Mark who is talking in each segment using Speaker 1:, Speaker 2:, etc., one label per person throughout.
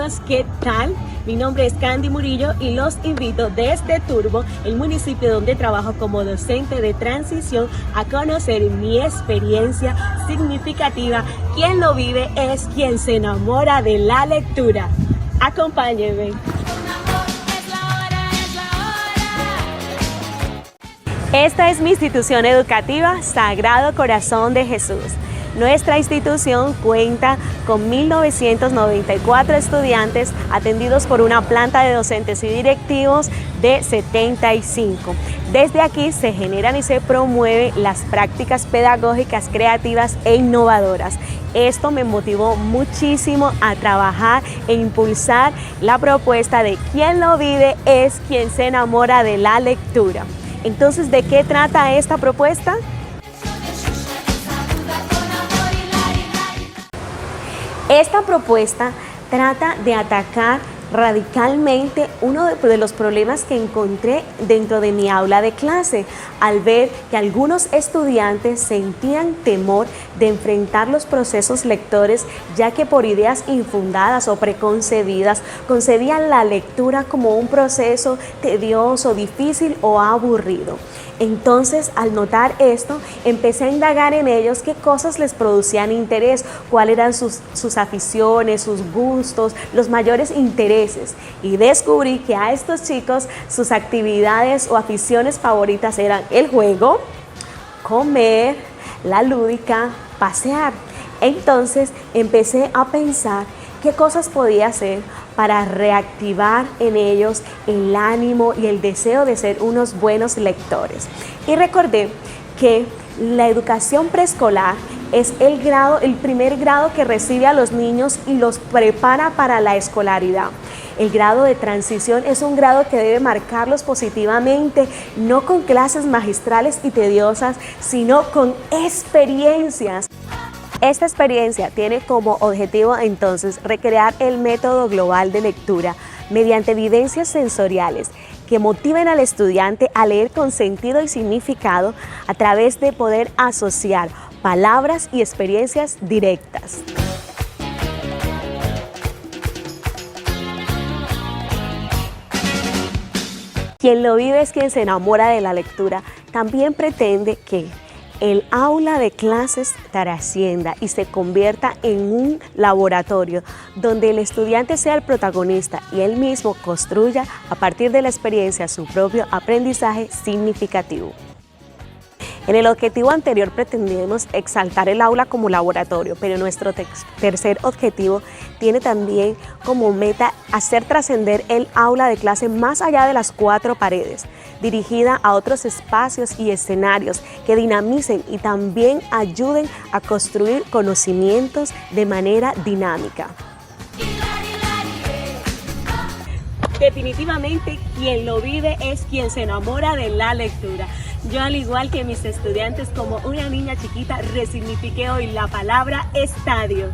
Speaker 1: todos, ¿qué tal? Mi nombre es Candy Murillo y los invito desde Turbo, el municipio donde trabajo como docente de transición, a conocer mi experiencia significativa. Quien lo vive es quien se enamora de la lectura. Acompáñenme. Esta es mi institución educativa, Sagrado Corazón de Jesús. Nuestra institución cuenta con 1.994 estudiantes atendidos por una planta de docentes y directivos de 75. Desde aquí se generan y se promueven las prácticas pedagógicas creativas e innovadoras. Esto me motivó muchísimo a trabajar e impulsar la propuesta de quien lo vive es quien se enamora de la lectura. Entonces, ¿de qué trata esta propuesta? Esta propuesta trata de atacar radicalmente uno de los problemas que encontré dentro de mi aula de clase, al ver que algunos estudiantes sentían temor de enfrentar los procesos lectores, ya que por ideas infundadas o preconcebidas concebían la lectura como un proceso tedioso, difícil o aburrido. Entonces, al notar esto, empecé a indagar en ellos qué cosas les producían interés, cuáles eran sus aficiones, sus gustos, los mayores intereses. Y descubrí que a estos chicos sus actividades o aficiones favoritas eran el juego, comer, la lúdica, pasear. Entonces, empecé a pensar qué cosas podía hacer para reactivar en ellos el ánimo y el deseo de ser unos buenos lectores. Y recordé que la educación preescolar es el primer grado que recibe a los niños y los prepara para la escolaridad. El grado de transición es un grado que debe marcarlos positivamente, no con clases magistrales y tediosas, sino con experiencias. Esta experiencia tiene como objetivo entonces recrear el método global de lectura mediante evidencias sensoriales que motiven al estudiante a leer con sentido y significado a través de poder asociar palabras y experiencias directas. Quien lo vive es quien se enamora de la lectura. También pretende que el aula de clases trascienda y se convierta en un laboratorio donde el estudiante sea el protagonista y él mismo construya a partir de la experiencia su propio aprendizaje significativo. En el objetivo anterior pretendemos exaltar el aula como laboratorio, pero nuestro tercer objetivo tiene también como meta hacer trascender el aula de clase más allá de las 4 paredes, dirigida a otros espacios y escenarios que dinamicen y también ayuden a construir conocimientos de manera dinámica. Definitivamente quien lo vive es quien se enamora de la lectura. Yo, al igual que mis estudiantes, como una niña chiquita, resignifiqué hoy la palabra estadio.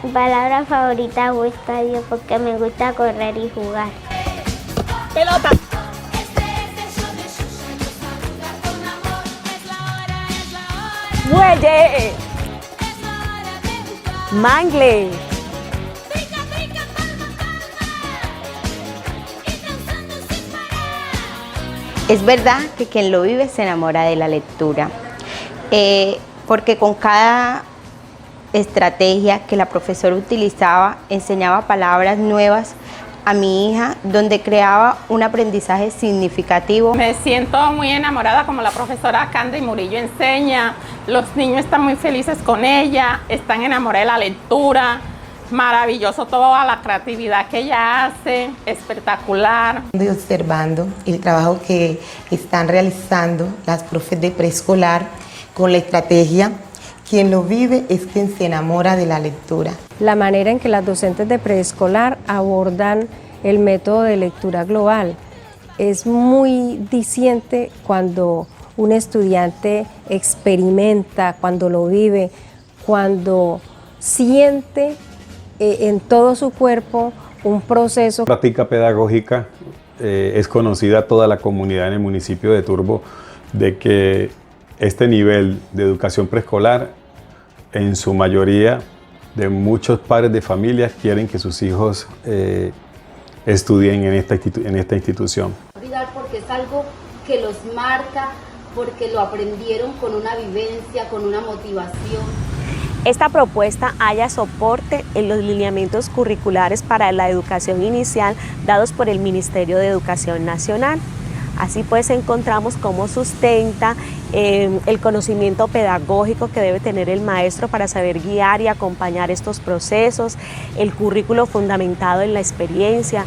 Speaker 2: Mi palabra favorita es estadio porque me gusta correr y jugar.
Speaker 1: ¡Pelota! ¡Muelle! ¡Mangle!
Speaker 3: Es verdad que quien lo vive se enamora de la lectura, porque con cada estrategia que la profesora utilizaba, enseñaba palabras nuevas a mi hija, donde creaba un aprendizaje significativo.
Speaker 4: Me siento muy enamorada como la profesora Candy Murillo enseña, los niños están muy felices con ella, están enamorados de la lectura. Maravilloso toda la creatividad que ella hace, espectacular.
Speaker 5: Estoy observando el trabajo que están realizando las profes de preescolar con la estrategia quien lo vive es quien se enamora de la lectura.
Speaker 6: La manera en que las docentes de preescolar abordan el método de lectura global es muy diciente cuando un estudiante experimenta, cuando lo vive, cuando siente en todo su cuerpo un proceso.
Speaker 7: La práctica pedagógica es conocida a toda la comunidad en el municipio de Turbo de que este nivel de educación preescolar en su mayoría de muchos padres de familia quieren que sus hijos estudien en esta institución.
Speaker 8: Porque es algo que los marca, porque lo aprendieron con una vivencia, con una motivación.
Speaker 1: Esta propuesta halla soporte en los lineamientos curriculares para la educación inicial dados por el Ministerio de Educación Nacional. Así pues encontramos cómo sustenta el conocimiento pedagógico que debe tener el maestro para saber guiar y acompañar estos procesos, el currículo fundamentado en la experiencia,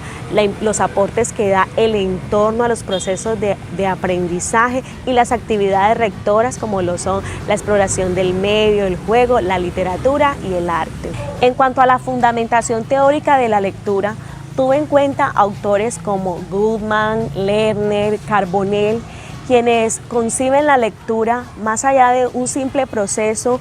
Speaker 1: los aportes que da el entorno a los procesos de aprendizaje y las actividades rectoras como lo son la exploración del medio, el juego, la literatura y el arte. En cuanto a la fundamentación teórica de la lectura, tuve en cuenta autores como Goodman, Lerner, Carbonell, quienes conciben la lectura más allá de un simple proceso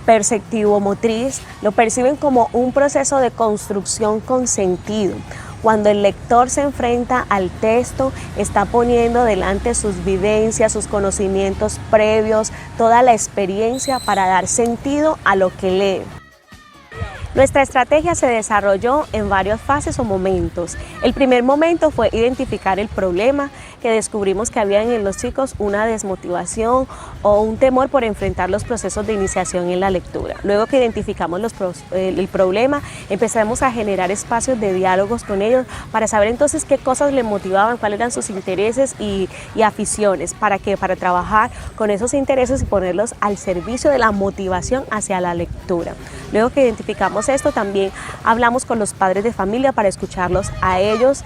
Speaker 1: perceptivo motriz, lo perciben como un proceso de construcción con sentido. Cuando el lector se enfrenta al texto, está poniendo delante sus vivencias, sus conocimientos previos, toda la experiencia para dar sentido a lo que lee. Nuestra estrategia se desarrolló en varias fases o momentos. El primer momento fue identificar el problema, que descubrimos que había en los chicos una desmotivación o un temor por enfrentar los procesos de iniciación en la lectura. Luego que identificamos el problema, empezamos a generar espacios de diálogos con ellos para saber entonces qué cosas les motivaban, cuáles eran sus intereses y aficiones, para trabajar con esos intereses y ponerlos al servicio de la motivación hacia la lectura. Luego que identificamos esto, también hablamos con los padres de familia para escucharlos a ellos,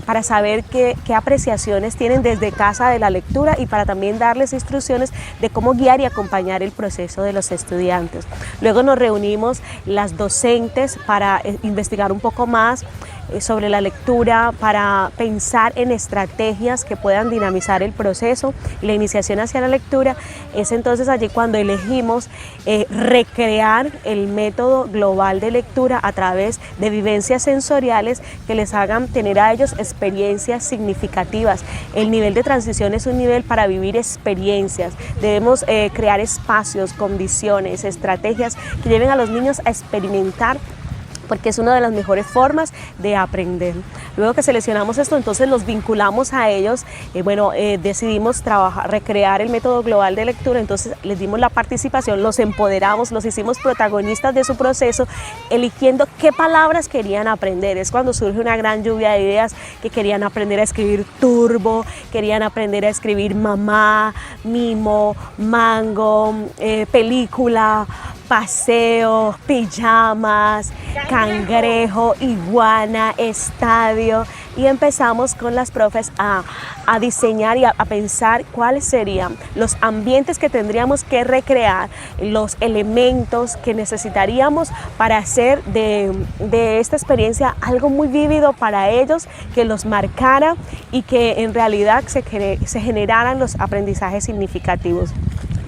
Speaker 1: para saber qué apreciaciones tienen desde casa de la lectura y para también darles instrucciones de cómo guiar y acompañar el proceso de los estudiantes. Luego nos reunimos las docentes para investigar un poco más sobre la lectura, para pensar en estrategias que puedan dinamizar el proceso y la iniciación hacia la lectura. Es entonces allí cuando elegimos recrear el método global de lectura a través de vivencias sensoriales que les hagan tener a ellos experiencias significativas. El nivel de transición es un nivel para vivir experiencias. Debemos crear espacios, condiciones, estrategias que lleven a los niños a experimentar, porque es una de las mejores formas de aprender. Luego que seleccionamos esto, entonces los vinculamos a ellos, decidimos recrear el método global de lectura, entonces les dimos la participación, los empoderamos, los hicimos protagonistas de su proceso, eligiendo qué palabras querían aprender. Es cuando surge una gran lluvia de ideas, que querían aprender a escribir turbo, querían aprender a escribir mamá, mimo, mango, película, paseo, pijamas, cangrejo, iguana, estadio, y empezamos con las profes a diseñar y a pensar cuáles serían los ambientes que tendríamos que recrear, los elementos que necesitaríamos para hacer de esta experiencia algo muy vívido para ellos, que los marcara y que en realidad se generaran los aprendizajes significativos.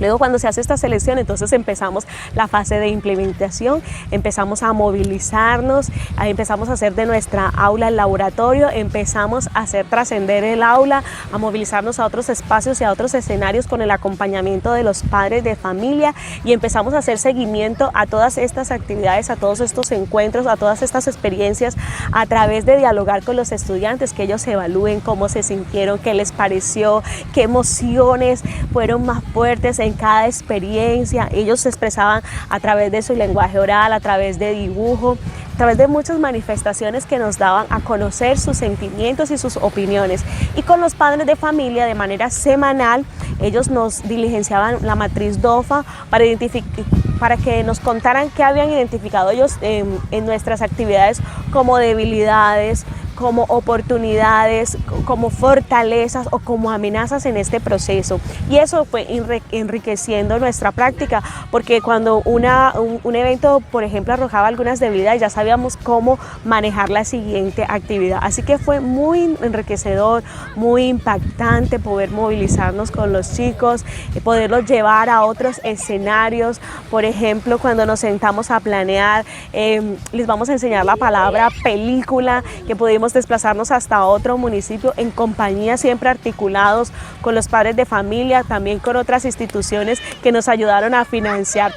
Speaker 1: Luego, cuando se hace esta selección, entonces empezamos la fase de implementación, empezamos a movilizarnos, empezamos a hacer de nuestra aula el laboratorio, empezamos a hacer trascender el aula, a movilizarnos a otros espacios y a otros escenarios con el acompañamiento de los padres de familia, y empezamos a hacer seguimiento a todas estas actividades, a todos estos encuentros, a todas estas experiencias, a través de dialogar con los estudiantes, que ellos evalúen cómo se sintieron, qué les pareció, qué emociones fueron más fuertes en cada experiencia. Ellos se expresaban a través de su lenguaje oral, a través de dibujo, a través de muchas manifestaciones que nos daban a conocer sus sentimientos y sus opiniones. Y con los padres de familia, de manera semanal, ellos nos diligenciaban la matriz DOFA para que nos contaran qué habían identificado ellos en nuestras actividades como debilidades, como oportunidades, como fortalezas o como amenazas en este proceso. Y eso fue enriqueciendo nuestra práctica, porque cuando un evento, por ejemplo, arrojaba algunas debilidades, ya sabíamos cómo manejar la siguiente actividad. Así que fue muy enriquecedor, muy impactante poder movilizarnos con los chicos, poderlos llevar a otros escenarios. Por ejemplo, cuando nos sentamos a planear, les vamos a enseñar la palabra película, que pudimos desplazarnos hasta otro municipio en compañía, siempre articulados con los padres de familia, también con otras instituciones que nos ayudaron a financiar